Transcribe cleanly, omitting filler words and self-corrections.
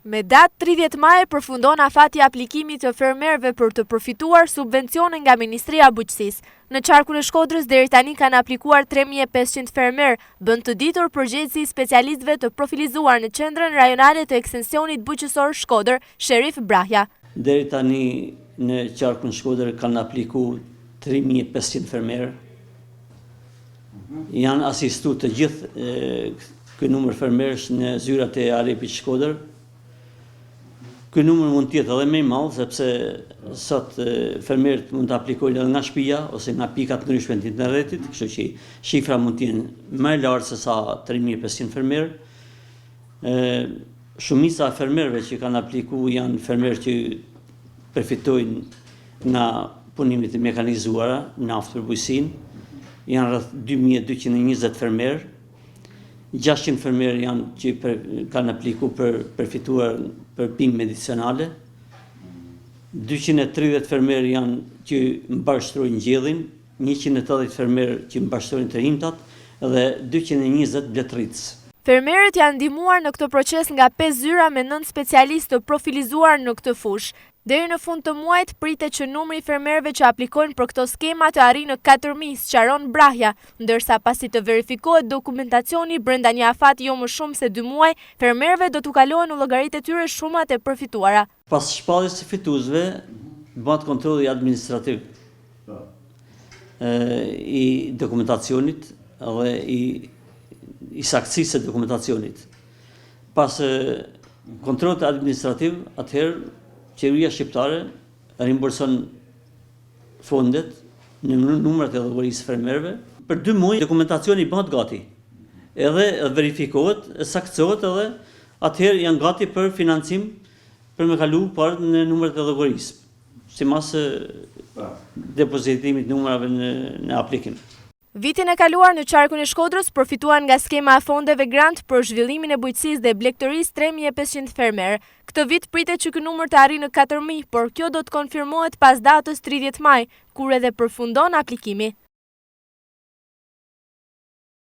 Me datë 30 maj përfundon afati aplikimit të fermerëve për të përfituar subvencione nga Ministria e Bujqësisë. Në qarkun e Shkodrës deri tani kanë aplikuar 3500 fermerë, bën të ditur përgjegjësi i specialistëve të profilizuar në qendrën rajonale të ekstensionit bujqësor Shkodër, Sherif Brahja. Deri tani në qarkun e Shkodrës kanë aplikuar 3500 fermerë. Janë asistuar të gjithë ky numër fermerësh në zyrat e Arepit Shkodër. Ky numër mund të jetë edhe më i madh sepse sot fermerët mund të aplikojnë edhe nga shtëpia ose nga pika të ndryshme të internetit, kështu që shifra mund të jenë më e lartë se sa 3500 fermerë. Shumica e fermerëve që kanë aplikuar janë fermerë që përfitojnë nga punimet e mekanizuara në naftë për bujqësinë. Janë rreth 2220 fermerë. 600 fermerë janë që kanë aplikuar për përfituar për pimë medicinale. 230 fermerë janë që mbashtrojnë ngjellin, 180 fermerë që mbashtrojnë të rinjtat dhe 220 bletritës. Fermerët janë ndihmuar në këtë proces nga 5 zyra me 9 specialistë të profilizuar në këtë fushë. Deri në fund të muajit pritet që numri i fermerëve që aplikojnë për këto skema të arrijë në 4000, sqaron Brahja, ndërsa pasi të verifikohet dokumentacioni brenda një afati jo më shumë se 2 muaj, fermerëve do t'u kalohen në llogaritë e tyre shumat e përfituara. Pas shpalljes së fituesve, bëhet kontrolli administrativ i dokumentacionit dhe i saktësisë së dokumentacionit. Pas kontrollit administrativ, atëherë Qeveria shqiptare rimburson fondet në numrat e llogarisë fermerëve. Për 2 muaj dokumentacioni bëhet gati. Edhe verifikohet, saktësohet edhe atëherë janë gati për financim për me kalu parë në numrat e llogarisë, sipas depozitimit numrave në aplikim. Vitin e kaluar në qarkun e Shkodrës përfituan nga skema e fondeve grant për zhvillimin e bujqësisë dhe blegtërisë 3500 fermerë. Këtë vit pritet që ky numër të arrijë në 4000, por kjo do të konfirmohet pas datës 30 maj, kur edhe përfundon aplikimi.